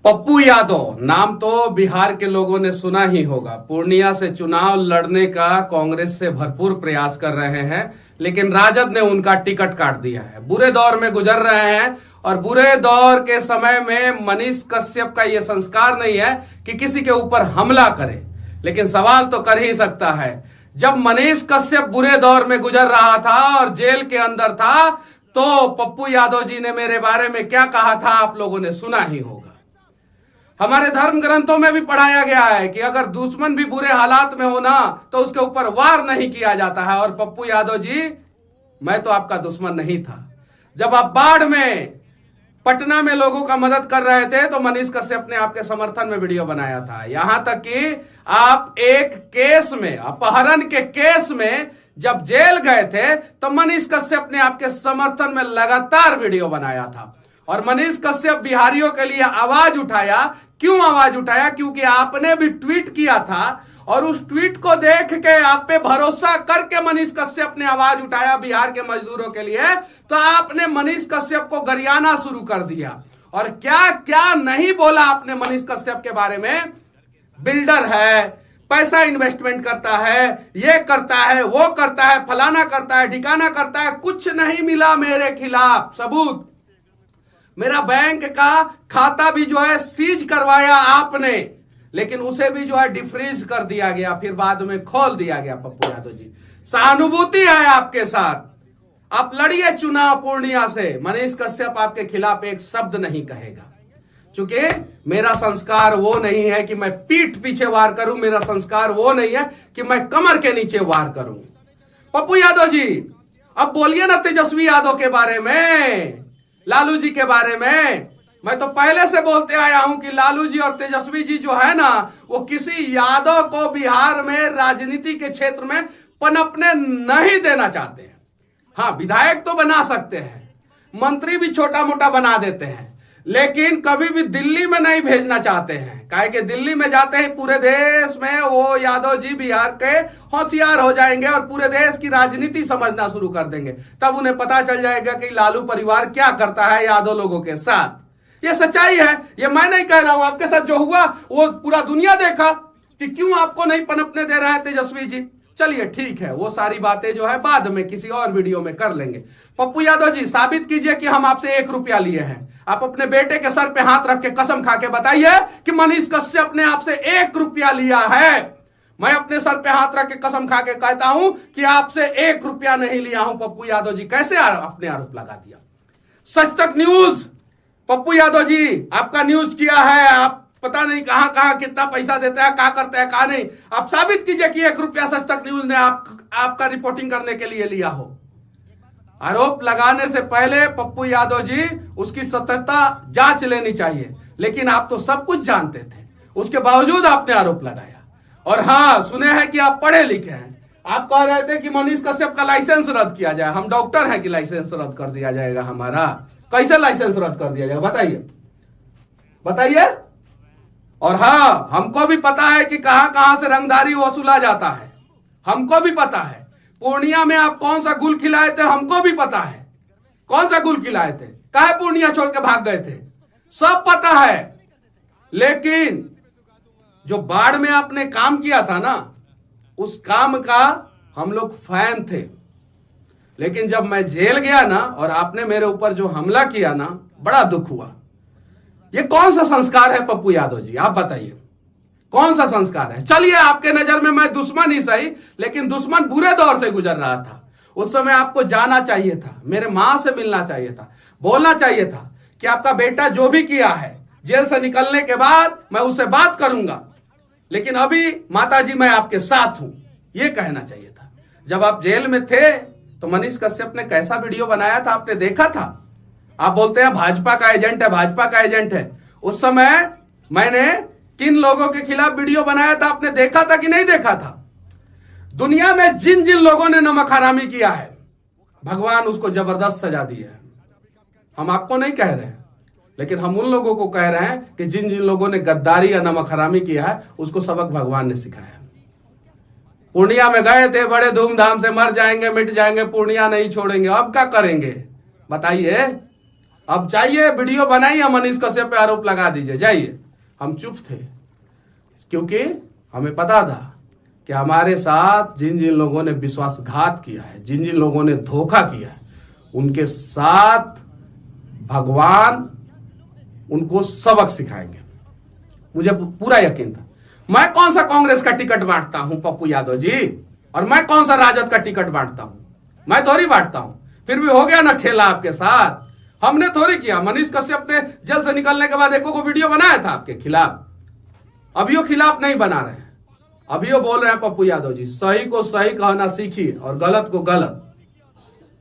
पप्पू यादव नाम तो बिहार के लोगों ने सुना ही होगा। पूर्णिया से चुनाव लड़ने का कांग्रेस से भरपूर प्रयास कर रहे हैं, लेकिन राजद ने उनका टिकट काट दिया है। बुरे दौर में गुजर रहे हैं और बुरे दौर के समय में मनीष कश्यप का यह संस्कार नहीं है कि किसी के ऊपर हमला करे, लेकिन सवाल तो कर ही सकता है। जब मनीष कश्यप बुरे दौर में गुजर रहा था और जेल के अंदर था, तो पप्पू यादव जी ने मेरे बारे में क्या कहा था आप लोगों ने सुना ही होगा। हमारे धर्म ग्रंथों में भी पढ़ाया गया है कि अगर दुश्मन भी बुरे हालात में हो ना, तो उसके ऊपर वार नहीं किया जाता है। और पप्पू यादव जी, मैं तो आपका दुश्मन नहीं था। जब आप बाढ़ में पटना में लोगों का मदद कर रहे थे, तो मनीष कश्यप ने आपके समर्थन में वीडियो बनाया था। यहां तक कि आप एक केस में, अपहरण के केस में जब जेल गए थे, तो मनीष कश्यप ने आपके समर्थन में लगातार वीडियो बनाया था। और मनीष कश्यप बिहारियों के लिए आवाज उठाया। क्यों आवाज उठाया? क्योंकि आपने भी ट्वीट किया था और उस ट्वीट को देख के आप पे भरोसा करके मनीष कश्यप ने आवाज उठाया बिहार के मजदूरों के लिए। तो आपने मनीष कश्यप को गरियाना शुरू कर दिया। और क्या क्या नहीं बोला आपने मनीष कश्यप के बारे में। बिल्डर है, पैसा इन्वेस्टमेंट करता है, ये करता है, वो करता है, फलाना करता है, ठिकाना करता है। कुछ नहीं मिला मेरे खिलाफ सबूत। मेरा बैंक का खाता भी जो है सीज करवाया आपने, लेकिन उसे भी जो है डिफ्रीज कर दिया गया, फिर बाद में खोल दिया गया। पप्पू यादव जी, सहानुभूति है आपके साथ। आप लड़िए चुनाव पूर्णिया से। मनीष कश्यप आपके खिलाफ एक शब्द नहीं कहेगा, क्योंकि मेरा संस्कार वो नहीं है कि मैं पीठ पीछे वार करूं। मेरा संस्कार वो नहीं है कि मैं कमर के नीचे वार करूं। पप्पू यादव जी, अब बोलिए ना तेजस्वी यादव के बारे में, लालू जी के बारे में। मैं तो पहले से बोलते आया हूं कि लालू जी और तेजस्वी जी जो है ना, वो किसी यादव को बिहार में राजनीति के क्षेत्र में पनपने नहीं देना चाहते हैं। हाँ, विधायक तो बना सकते हैं, मंत्री भी छोटा मोटा बना देते हैं, लेकिन कभी भी दिल्ली में नहीं भेजना चाहते हैं। काहे कि दिल्ली में जाते ही पूरे देश में वो यादव जी बिहार के होशियार हो जाएंगे और पूरे देश की राजनीति समझना शुरू कर देंगे। तब उन्हें पता चल जाएगा कि लालू परिवार क्या करता है यादव लोगों के साथ। ये सच्चाई है, ये मैं नहीं कह रहा हूं। आपके साथ जो हुआ वो पूरा दुनिया देखा कि क्यों आपको नहीं पनपने दे रहे हैं तेजस्वी जी। चलिए ठीक है, वो सारी बातें जो है बाद में किसी और वीडियो में कर लेंगे। पप्पू यादव जी, साबित कीजिए कि हम आपसे 1 रुपया लिए हैं। आप अपने बेटे के सर पे हाथ रख के कसम खा के बताइए कि मनीष कश्यप ने आपसे 1 रुपया लिया है। मैं अपने सर पे हाथ रख के कसम खा के कहता हूं कि आपसे 1 रुपया नहीं लिया हूं। पप्पू यादव जी कैसे अपने आरोप लगा दिया। सच तक न्यूज, पप्पू यादव जी आपका न्यूज किया है। आप पता नहीं कहां कहां कितना पैसा देता है, क्या करता है, क्या नहीं। आप साबित कीजिए कि 1 रुपया सच तक न्यूज ने आपका रिपोर्टिंग करने के लिए लिया हो। आरोप लगाने से पहले पप्पू यादव जी उसकी सत्यता जांच लेनी चाहिए, लेकिन आप तो सब कुछ जानते थे, उसके बावजूद आपने आरोप लगाया। और हाँ, सुने हैं कि आप पढ़े लिखे हैं। आप कह रहे थे कि मनीष कश्यप का लाइसेंस रद्द किया जाए। हम डॉक्टर हैं कि लाइसेंस रद्द कर दिया जाएगा हमारा? कैसे लाइसेंस रद्द कर दिया जाएगा, बताइए बताइए। और हाँ, हमको भी पता है कि कहां कहां से रंगदारी वसूला जाता है। हमको भी पता है पूर्णिया में आप कौन सा गुल खिलाए थे, हमको भी पता है कौन सा गुल खिलाए थे, काहे पूर्णिया छोड़ के भाग गए थे, सब पता है। लेकिन जो बाढ़ में आपने काम किया था ना, उस काम का हम लोग फैन थे। लेकिन जब मैं जेल गया ना और आपने मेरे ऊपर जो हमला किया ना, बड़ा दुख हुआ। ये कौन सा संस्कार है पप्पू यादव जी, आप बताइए कौन सा संस्कार है। चलिए, आपके नजर में मैं दुश्मन ही सही, लेकिन दुश्मन बुरे दौर से गुजर रहा था। उस समय आपको जाना चाहिए था, मेरे मां से मिलना चाहिए था, बोलना चाहिए था कि आपका बेटा जो भी किया है जेल से निकलने के बाद मैं उससे बात करूंगा, लेकिन अभी माता जी मैं आपके साथ हूं, ये कहना चाहिए था। जब आप जेल में थे तो मनीष कश्यप ने कैसा वीडियो बनाया था, आपने देखा था। आप बोलते हैं भाजपा का एजेंट है, भाजपा का एजेंट है। उस समय मैंने किन लोगों के खिलाफ वीडियो बनाया था, आपने देखा था कि नहीं देखा था। दुनिया में जिन जिन लोगों ने नमक हरामी किया है, भगवान उसको जबरदस्त सजा दी है। हम आपको नहीं कह रहे हैं, लेकिन हम उन लोगों को कह रहे हैं कि जिन जिन लोगों ने गद्दारी या नमक हरामी किया है, उसको सबक भगवान ने सिखाया। पूर्णिया में गए थे, बड़े धूमधाम से, मर जाएंगे मिट जाएंगे, पूर्णिया नहीं छोड़ेंगे। अब क्या करेंगे बताइए। अब चाहिए वीडियो बनाइए, मनीष कश्यप पे आरोप लगा दीजिए, जाइए। हम चुप थे क्योंकि हमें पता था कि हमारे साथ जिन जिन लोगों ने विश्वासघात किया है, जिन जिन लोगों ने धोखा किया है, उनके साथ भगवान उनको सबक सिखाएंगे। मुझे पूरा यकीन था। मैं कौन सा कांग्रेस का टिकट बांटता हूं पप्पू यादव जी, और मैं कौन सा राजद का टिकट बांटता हूं? मैं थोड़ी बांटता हूं। फिर भी हो गया ना खेला आपके साथ, हमने थोड़ी किया। मनीष कश्यप ने जेल से निकलने के बाद एको को वीडियो बनाया था आपके खिलाफ, अभी वो खिलाफ नहीं बना रहे हैं। अभी वो बोल रहे हैं पप्पू यादव जी, सही को सही कहना सीखिए और गलत को गलत।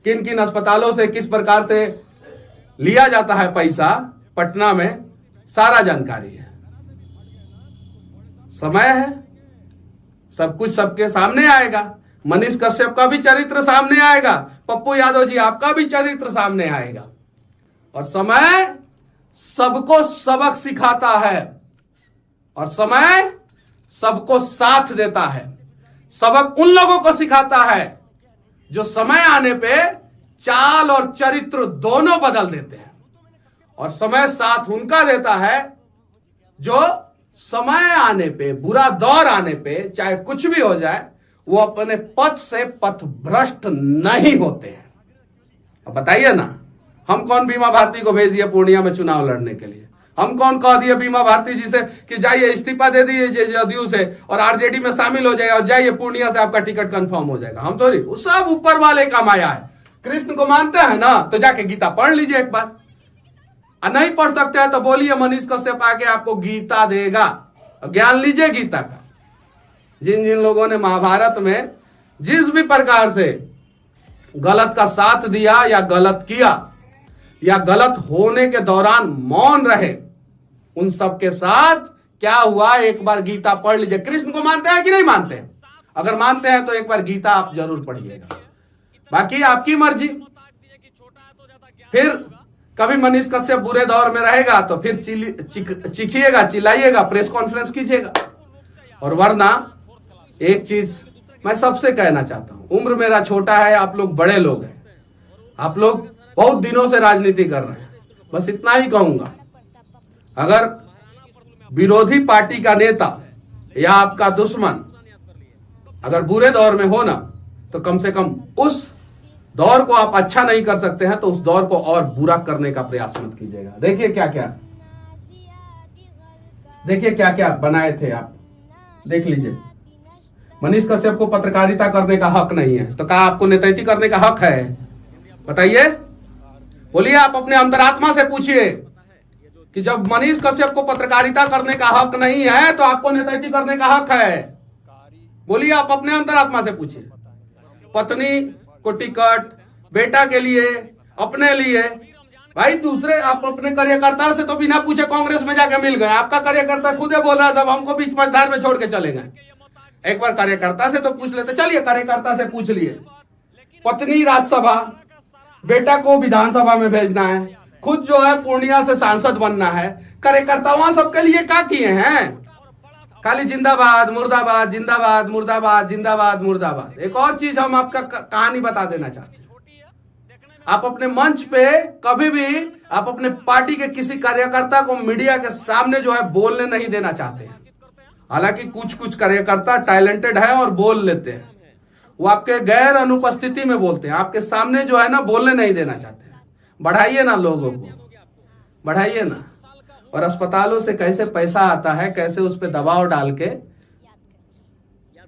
किन किन अस्पतालों से किस प्रकार से लिया जाता है पैसा पटना में, सारा जानकारी है। समय है, सब कुछ सबके सामने आएगा। मनीष कश्यप का भी चरित्र सामने आएगा, पप्पू यादव जी आपका भी चरित्र सामने आएगा। और समय सबको सबक सिखाता है और समय सबको साथ देता है। सबक उन लोगों को सिखाता है जो समय आने पे चाल और चरित्र दोनों बदल देते हैं, और समय साथ उनका देता है जो समय आने पे, बुरा दौर आने पे, चाहे कुछ भी हो जाए, वो अपने पथ से पथ भ्रष्ट नहीं होते हैं। अब बताइए ना, हम कौन बीमा भारती को भेज दिया पूर्णिया में चुनाव लड़ने के लिए? हम कौन कह दिए बीमा भारती जी से कि जाइए इस्तीफा दे दीजिए जदयू से और आरजेडी में शामिल हो जाइए और जाइए पूर्णिया से आपका टिकट कंफर्म हो जाएगा? हम थोड़ी, वो सब ऊपर वाले का माया है। कृष्ण को मानते हैं ना, तो जाके गीता पढ़ लीजिए एक बार। नहीं पढ़ सकते हैं तो बोलिए, मनीष कश्यप आके आपको गीता देगा, ज्ञान लीजिए गीता का। जिन जिन लोगों ने महाभारत में जिस भी प्रकार से गलत का साथ दिया या गलत किया या गलत होने के दौरान मौन रहे, उन सब के साथ क्या हुआ, एक बार गीता पढ़ लीजिए। कृष्ण को मानते हैं कि नहीं मानते हैं? अगर मानते हैं तो एक बार गीता आप जरूर पढ़िएगा, बाकी आपकी मर्जी। फिर कभी मनीष कश्यप बुरे दौर में रहेगा तो फिर चिखिएगा, चिल्लाइएगा, प्रेस कॉन्फ्रेंस कीजिएगा। और वरना एक चीज मैं सबसे कहना चाहता हूं, उम्र मेरा छोटा है, आप लोग बड़े लोग हैं, आप लोग बहुत दिनों से राजनीति कर रहे हैं, बस इतना ही कहूंगा, अगर विरोधी पार्टी का नेता या आपका दुश्मन अगर बुरे दौर में हो ना, तो कम से कम उस दौर को आप अच्छा नहीं कर सकते हैं तो उस दौर को और बुरा करने का प्रयास मत कीजिएगा। देखिए क्या क्या बनाए थे आप, देख लीजिए। मनीष कश्यप को पत्रकारिता करने का हक नहीं है, तो कहा आपको नेतृत्व करने का हक है? बताइए, बोलिए, आप अपने अंतरात्मा से पूछिए कि जब मनीष कश्यप को पत्रकारिता करने का हक नहीं है तो आपको नेतृत्व करने का हक है? बोलिए, आप अपने अंतरात्मा से पूछिए। पत्नी को टिकट, बेटा के लिए, अपने लिए, भाई दूसरे, आप अपने कार्यकर्ता से तो बिना पूछे कांग्रेस में जाके मिल गए। आपका कार्यकर्ता खुद ही बोल रहा है सब हमको बीच मझधार में छोड़ के चले गए। एक बार कार्यकर्ता से तो पूछ लेते। चलिए, कार्यकर्ता से पूछ लिए, पत्नी राज्यसभा, बेटा को विधानसभा में भेजना है, खुद जो है पूर्णिया से सांसद बनना है, कार्यकर्ता वहां सबके लिए क्या किए हैं? खाली जिंदाबाद मुर्दाबाद, जिंदाबाद मुर्दाबाद, जिंदाबाद मुर्दाबाद। एक और चीज हम आपका कहानी बता देना चाहते हैं, आप अपने मंच पे कभी भी आप अपने पार्टी के किसी कार्यकर्ता को मीडिया के सामने जो है बोलने नहीं देना चाहते हैं। हालांकि कुछ कुछ कार्यकर्ता टैलेंटेड है और बोल लेते हैं, वो आपके गैर अनुपस्थिति में बोलते हैं, आपके सामने जो है ना बोलने नहीं देना चाहते हैं। बढ़ाइए ना, लोगों को बढ़ाइए ना। और अस्पतालों से कैसे पैसा आता है, कैसे उस पर दबाव डाल के,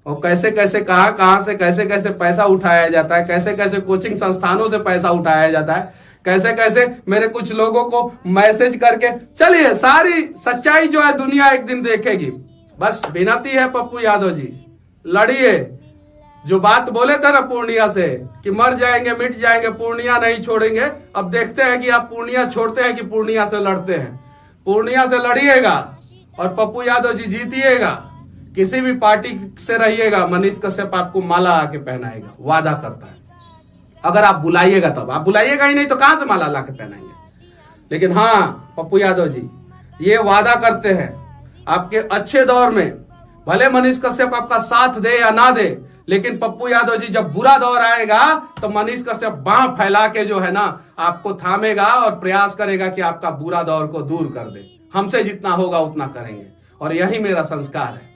और कैसे कैसे कहां से कैसे कैसे पैसा उठाया जाता है, कैसे कैसे कोचिंग संस्थानों से पैसा उठाया जाता है, कैसे कैसे मेरे कुछ लोगों को मैसेज करके। चलिए, सारी सच्चाई जो है दुनिया एक दिन देखेगी। बस विनती है पप्पू यादव जी, लड़िए। जो बात बोले थे ना पूर्णिया से कि मर जाएंगे मिट जाएंगे, पूर्णिया नहीं छोड़ेंगे, अब देखते हैं कि आप पूर्णिया छोड़ते हैं कि पूर्णिया से लड़ते हैं। पूर्णिया से लड़िएगा और पप्पू यादव जी जीतिएगा। किसी भी पार्टी से रहिएगा, मनीष कश्यप आपको माला आके पहनाएगा, वादा करता है। अगर आप बुलाइएगा तब, आप बुलाइएगा ही नहीं तो कहां से माला ला के पहनाएंगे। लेकिन हाँ, पप्पू यादव जी ये वादा करते हैं, आपके अच्छे दौर में भले मनीष कश्यप आपका साथ दे या ना दे, लेकिन पप्पू यादव जी जब बुरा दौर आएगा तो मनीष कश्यप बांह फैला के जो है ना आपको थामेगा और प्रयास करेगा कि आपका बुरा दौर को दूर कर दे। हमसे जितना होगा उतना करेंगे और यही मेरा संस्कार है।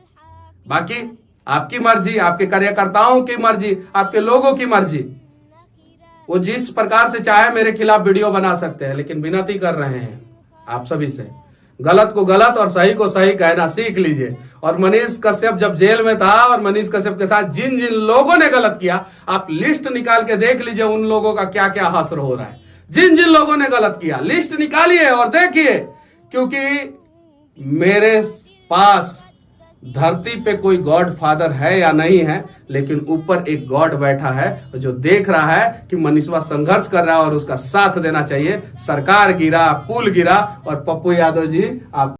बाकी आपकी मर्जी, आपके कार्यकर्ताओं की मर्जी, आपके लोगों की मर्जी, वो जिस प्रकार से चाहे मेरे खिलाफ वीडियो बना सकते हैं, लेकिन विनती कर रहे हैं आप सभी से, गलत को गलत और सही को सही कहना सीख लीजिए। और मनीष कश्यप जब जेल में था और मनीष कश्यप के साथ जिन जिन लोगों ने गलत किया, आप लिस्ट निकाल के देख लीजिए उन लोगों का क्या क्या हश्र हो रहा है। जिन जिन लोगों ने गलत किया लिस्ट निकालिए और देखिए, क्योंकि मेरे पास धरती पे कोई गॉड फादर है या नहीं है, लेकिन ऊपर एक गॉड बैठा है जो देख रहा है कि मनीषवा संघर्ष कर रहा है और उसका साथ देना चाहिए। सरकार गिरा, पुल गिरा और पप्पू यादव जी आप